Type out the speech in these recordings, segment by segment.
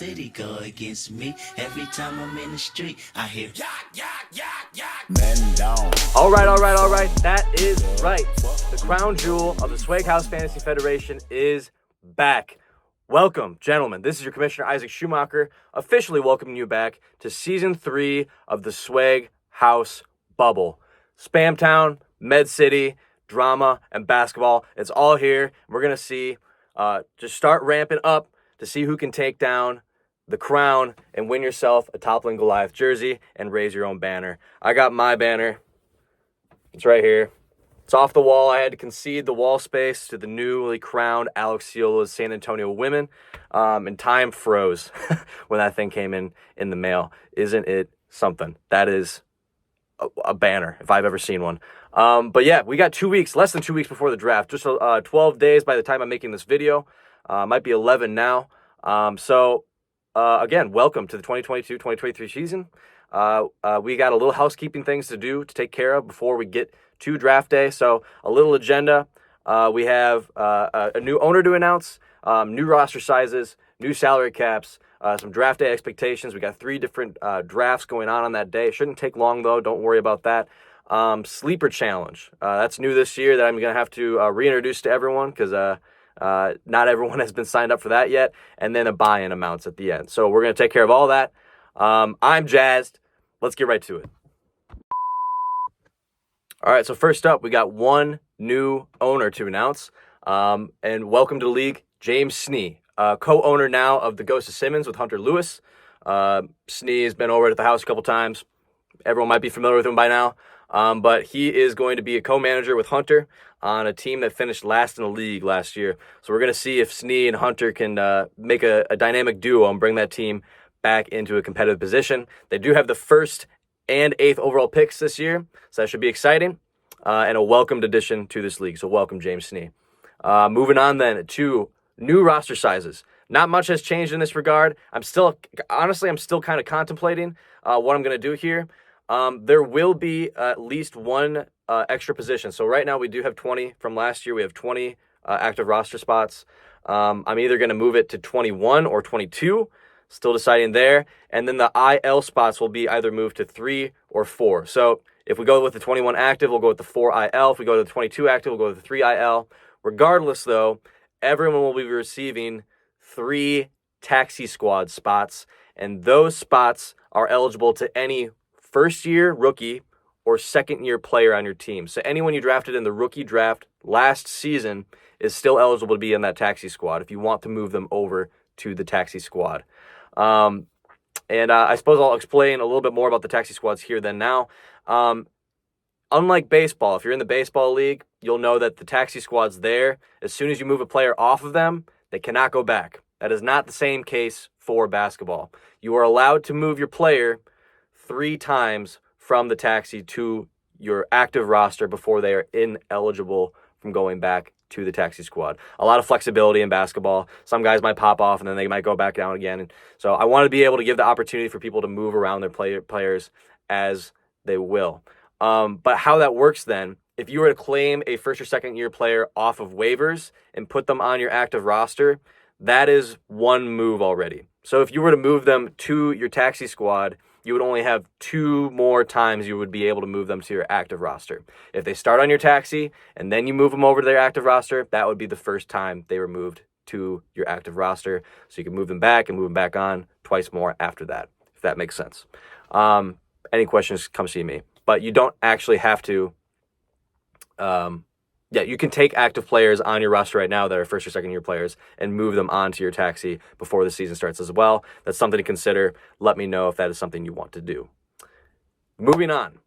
city go against me. Every time I'm in the street, I hear Men down. All right. That is right. The crown jewel of the Swag House Fantasy Federation is back. Welcome, gentlemen. This is your Commissioner, Isaac Schumacher, officially welcoming you back to Season 3 of the Swag House Bubble. Spamtown, Med City, drama, and basketball. It's all here. We're going to see, just start ramping up to see who can take down the crown and win yourself a Toppling Goliath jersey and raise your own banner. I got my banner. It's right here. It's off the wall. I had to concede the wall space to the newly crowned Alex Ciola's San Antonio Women, and time froze when that thing came in the mail. Isn't it something? That is a banner, if I've ever seen one. But yeah, we got 2 weeks, less than 2 weeks before the draft. Just 12 days by the time I'm making this video. Might be 11 now. Again, welcome to the 2022-2023 season. We got a little housekeeping things to do to take care of before we get to draft day. So a little agenda. We have a new owner to announce, new roster sizes, new salary caps, some draft day expectations. We got 3 different drafts going on that day. It shouldn't take long, though. Don't worry about that. Sleeper challenge. That's new this year that I'm going to have to reintroduce to everyone because not everyone has been signed up for that yet. And then a buy-in amounts at the end. So we're going to take care of all that. I'm jazzed. Let's get right to it. All right, so first up, we got one new owner to announce. And welcome to the league, James Snee, co-owner now of the Ghost of Simmons with Hunter Lewis. Snee has been over at the house a couple times. Everyone might be familiar with him by now. But he is going to be a co-manager with Hunter on a team that finished last in the league last year. So we're going to see if Snee and Hunter can make a dynamic duo and bring that team back into a competitive position. They do have the 1st and 8th overall picks this year, so that should be exciting and a welcomed addition to this league. So welcome, James Snee. Moving on then to new roster sizes. Not much has changed in this regard. I'm still kind of contemplating what I'm going to do here. There will be at least one extra position. So right now we do have 20 from last year. We have 20 active roster spots. I'm either going to move it to 21 or 22. Still deciding there. And then the IL spots will be either moved to 3 or 4. So if we go with the 21 active, we'll go with the 4 IL. If we go to the 22 active, we'll go with the 3 IL. Regardless, though, everyone will be receiving 3 taxi squad spots. And those spots are eligible to any first-year rookie or second-year player on your team. So anyone you drafted in the rookie draft last season is still eligible to be in that taxi squad if you want to move them over to the taxi squad. I suppose I'll explain a little bit more about the taxi squads here than now. Unlike baseball, if you're in the baseball league, you'll know that the taxi squads there, as soon as you move a player off of them, they cannot go back. That is not the same case for basketball. You are allowed to move your player 3 times from the taxi to your active roster before they are ineligible from going back to the taxi squad. A lot of flexibility in basketball. Some guys might pop off and then they might go back down again. And so I want to be able to give the opportunity for people to move around their players as they will. But how that works then, if you were to claim a first or second year player off of waivers and put them on your active roster, that is one move already. So if you were to move them to your taxi squad, you would only have 2 more times you would be able to move them to your active roster. If they start on your taxi and then you move them over to their active roster, that would be the first time they were moved to your active roster. So you can move them back and move them back on twice more after that, if that makes sense. Any questions, come see me. But you don't actually have to. You can take active players on your roster right now that are first or second year players and move them onto your taxi before the season starts as well. That's something to consider. Let me know if that is something you want to do. Moving on.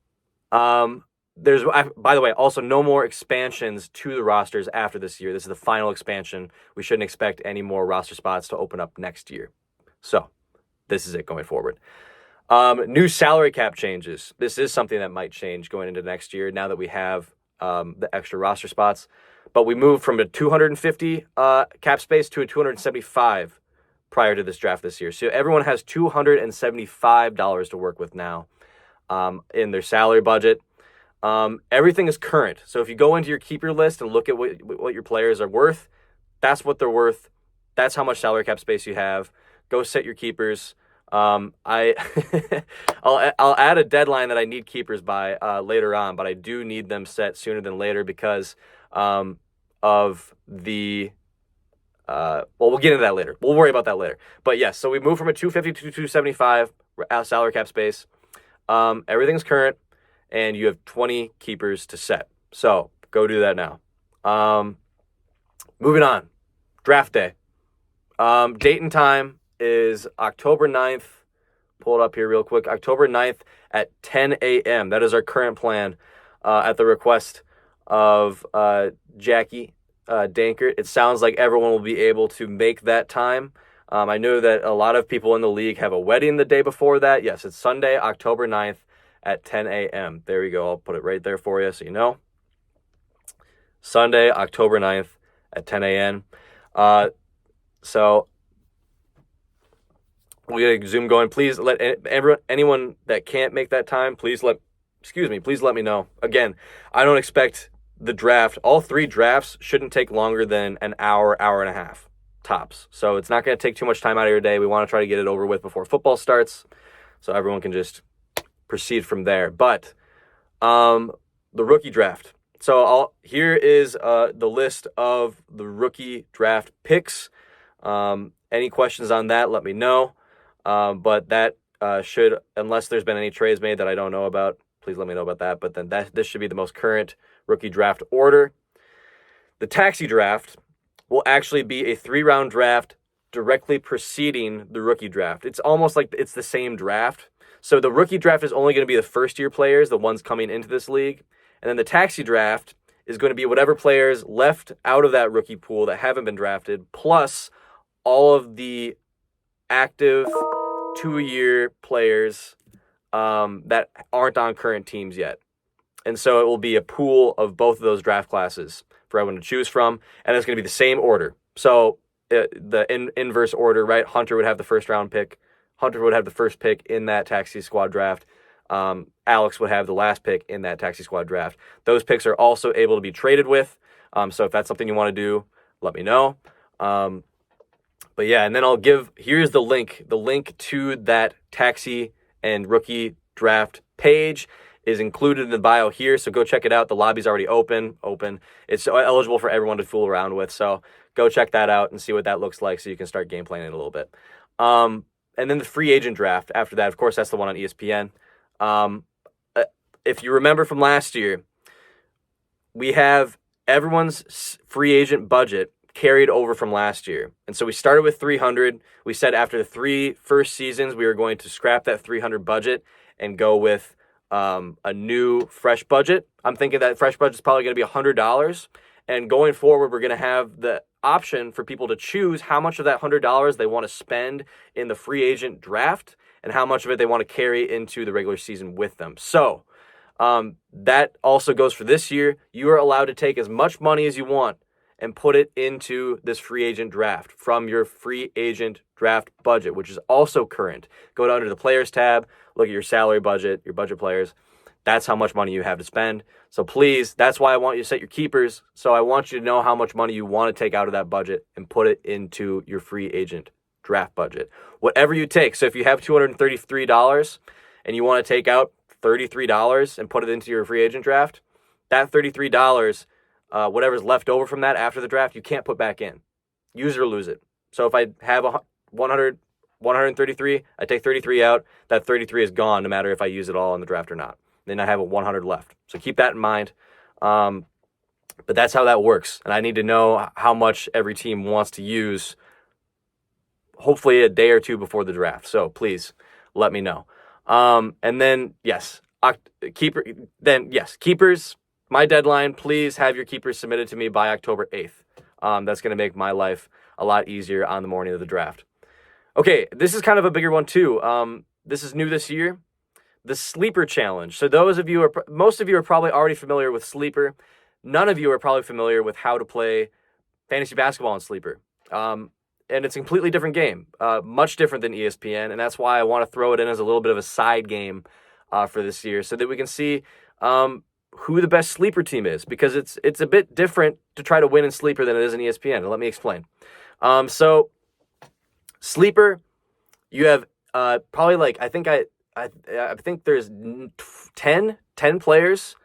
There's, by the way, also no more expansions to the rosters after this year. This is the final expansion. We shouldn't expect any more roster spots to open up next year. So this is it going forward. New salary cap changes. This is something that might change going into next year now that we have the extra roster spots. But we moved from a 250 cap space to a 275 prior to this draft this year. So everyone has $275 to work with now in their salary budget. Everything is current. So if you go into your keeper list and look at what your players are worth, that's what they're worth. That's how much salary cap space you have. Go set your keepers. I I'll add a deadline that I need keepers by later on, but I do need them set sooner than later because of the we'll get into that later. We'll worry about that later. But yes, so we moved from a 250 to 275 salary cap space. Everything's current, and you have 20 keepers to set. So go do that now. Moving on, draft day. Date and time is October 9th. Pull it up here real quick. October 9th at 10 a.m. That is our current plan at the request of Jackie Dankert. It sounds like everyone will be able to make that time. I know that a lot of people in the league have a wedding the day before that. Yes, it's Sunday, October 9th at 10 a.m. There you go. I'll put it right there for you so you know. Sunday, October 9th at 10 a.m. So we get a Zoom going. Please let anyone that can't make that time, please let me know. Again, I don't expect the draft. All three drafts shouldn't take longer than an hour, hour and a half tops. So it's not going to take too much time out of your day. We want to try to get it over with before football starts, so everyone can just proceed from there. But the rookie draft. So here is the list of the rookie draft picks. Any questions on that, let me know. But that should, unless there's been any trades made that I don't know about, please let me know about that. But then this should be the most current rookie draft order. The taxi draft will actually be a 3-round draft directly preceding the rookie draft. It's almost like it's the same draft. So the rookie draft is only going to be the first-year players, the ones coming into this league. And then the taxi draft is going to be whatever players left out of that rookie pool that haven't been drafted, plus all of the active 2-year players that aren't on current teams yet. And so it will be a pool of both of those draft classes for everyone to choose from, and it's going to be the same order. So the inverse order, right? Hunter would have the first-round pick. Hunter would have the first pick in that taxi squad draft. Alex would have the last pick in that taxi squad draft. Those picks are also able to be traded with. So if that's something you want to do, let me know. But yeah, and then here's the link to that taxi and rookie draft page is included in the bio here. So go check it out. The lobby's already open. It's eligible for everyone to fool around with. So go check that out and see what that looks like so you can start game planning it a little bit. And then the free agent draft after that, of course, that's the one on ESPN. If you remember from last year, we have everyone's free agent budget carried over from last year. And so we started with 300. We said after the 3 first seasons, we were going to scrap that 300 budget and go with a new fresh budget. I'm thinking that fresh budget is probably going to be $100. And going forward, we're going to have the option for people to choose how much of that $100 they want to spend in the free agent draft and how much of it they want to carry into the regular season with them. So that also goes for this year. You are allowed to take as much money as you want and put it into this free agent draft from your free agent draft budget, which is also current. Go to under the players tab, look at your salary budget, your budget players. That's how much money you have to spend. So please, that's why I want you to set your keepers. So I want you to know how much money you want to take out of that budget and put it into your free agent draft budget. Whatever you take. So if you have $233 and you want to take out $33 and put it into your free agent draft, that $33, whatever's left over from that after the draft, you can't put back in. Use it or lose it. So if I have 133, I take 33 out, that 33 is gone no matter if I use it all in the draft or not. Then I have a 100 left. So keep that in mind. But that's how that works. And I need to know how much every team wants to use, hopefully a day or two before the draft. So please let me know. And then, keepers, my deadline, please have your keepers submitted to me by October 8th. That's going to make my life a lot easier on the morning of the draft. Okay, this is kind of a bigger one too. This is new this year. The Sleeper Challenge. So most of you are probably already familiar with Sleeper. None of you are probably familiar with how to play fantasy basketball in Sleeper. And it's a completely different game, much different than ESPN, and that's why I want to throw it in as a little bit of a side game for this year so that we can see who the best Sleeper team is, because it's a bit different to try to win in Sleeper than it is in ESPN, and let me explain. So Sleeper, you have probably like I think there's 10 players.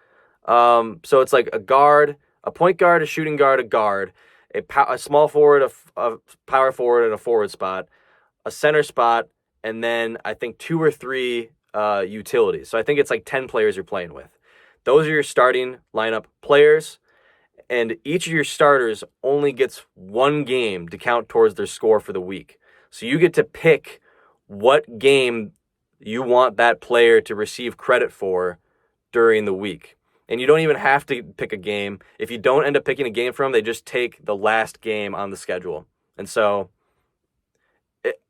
So it's like a guard, a point guard, a shooting guard, a guard, a small forward, a power forward, and a forward spot, a center spot, and then I think 2 or 3 utilities. So I think it's like 10 players you're playing with. Those are your starting lineup players, and each of your starters only gets 1 game to count towards their score for the week. So you get to pick what game you want that player to receive credit for during the week. And you don't even have to pick a game. If you don't end up picking a game from them, they just take the last game on the schedule. And so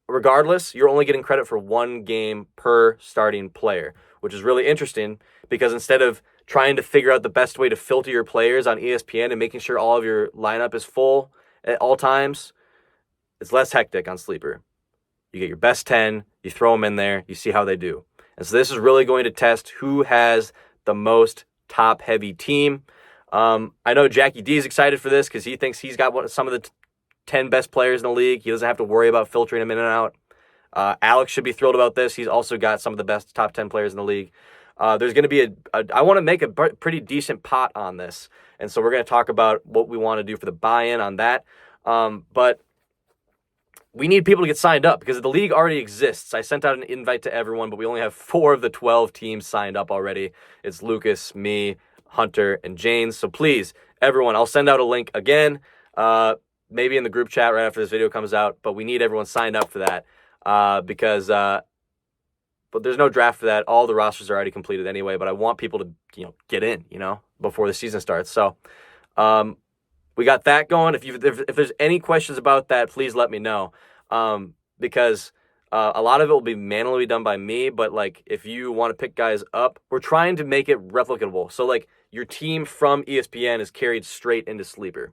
regardless, you're only getting credit for 1 game per starting player, which is really interesting because instead of trying to figure out the best way to filter your players on ESPN and making sure all of your lineup is full at all times, it's less hectic on Sleeper. You get your best 10, you throw them in there, you see how they do. And so this is really going to test who has the most top-heavy team. I know Jackie D is excited for this because he thinks he's got some of the 10 best players in the league. He doesn't have to worry about filtering them in and out. Alex should be thrilled about this. He's also got some of the best top 10 players in the league. There's going to be I want to make a pretty decent pot on this. And so we're going to talk about what we want to do for the buy-in on that. But we need people to get signed up because the league already exists. I sent out an invite to everyone, but we only have 4 of the 12 teams signed up already. It's Lucas, me, Hunter, and James. So please, everyone, I'll send out a link again, maybe in the group chat right after this video comes out, but we need everyone signed up for that because but there's no draft for that. All the rosters are already completed anyway, but I want people to, get in, before the season starts. So we got that going. If there's any questions about that, please let me know. Because a lot of it will be manually done by me, but like if you want to pick guys up, we're trying to make it replicable. So like your team from ESPN is carried straight into Sleeper.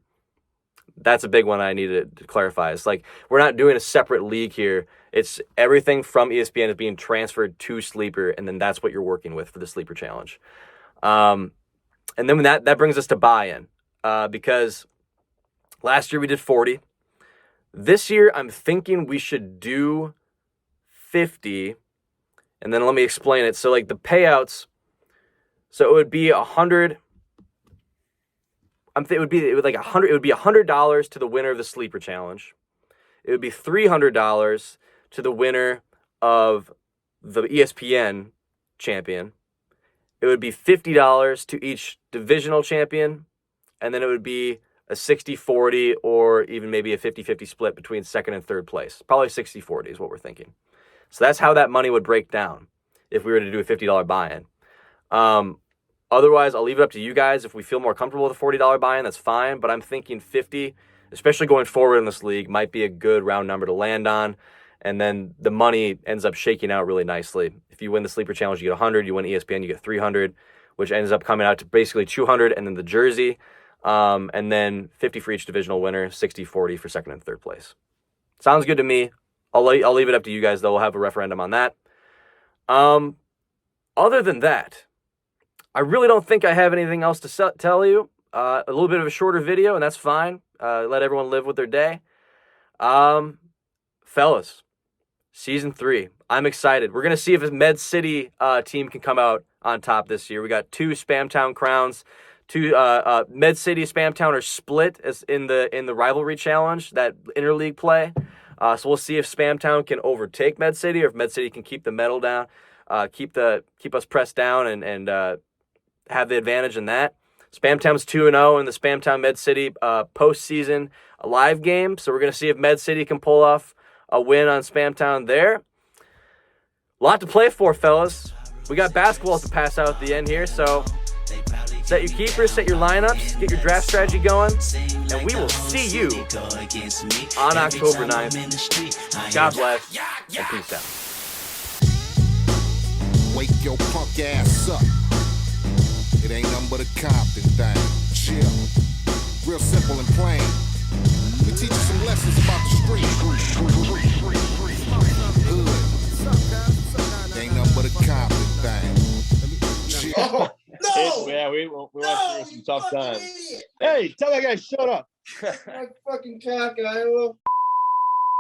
That's a big one I needed to clarify. It's like we're not doing a separate league here. It's everything from ESPN is being transferred to Sleeper, and then that's what you're working with for the Sleeper Challenge. And then that brings us to buy-in because last year we did 40. This year I'm thinking we should do 50, and then let me explain it. So like the payouts, so it would be 100. It would be $100 to the winner of the Sleeper Challenge. It would be $300 to the winner of the ESPN champion. It would be $50 to each divisional champion, and then it would be a 60-40 or even maybe a 50-50 split between second and third place. Probably 60-40 is what we're thinking. So that's how that money would break down if we were to do a $50 buy-in. Otherwise, I'll leave it up to you guys. If we feel more comfortable with a $40 buy-in, that's fine. But I'm thinking 50, especially going forward in this league, might be a good round number to land on. And then the money ends up shaking out really nicely. If you win the Sleeper Challenge, you get 100. You win ESPN, you get 300, which ends up coming out to basically 200, and then the jersey. And then 50 for each divisional winner, 60-40 for second and third place. Sounds good to me. I'll leave it up to you guys, though. We'll have a referendum on that. Other than that, I really don't think I have anything else to tell you. A little bit of a shorter video, and that's fine. Let everyone live with their day. Fellas, Season 3. I'm excited. We're going to see if a Med City team can come out on top this year. We got 2 Spamtown crowns. 2 Med City, Spamtown are split as in the rivalry challenge, that interleague play. So we'll see if Spamtown can overtake Med City or if Med City can keep the medal down, keep us pressed down and have the advantage in that. Spamtown's 2-0 in the Spamtown Med City postseason live game. So we're going to see if Med City can pull off a win on Spamtown there. A lot to play for, fellas. We got basketballs to pass out at the end here, so set your keepers, set your lineups, get your draft strategy going, and we will see you on October 9th. God bless, and peace out. Wake your punk ass up. It ain't nothing but a Compton thing. Chill. Real simple and plain. We teach you some lessons about the street. Hood. It ain't nothing but a Compton thing. Chill. Oh, no! Yeah, we went through some tough times. Hey, tell that guy shut up. Like fucking cockeye.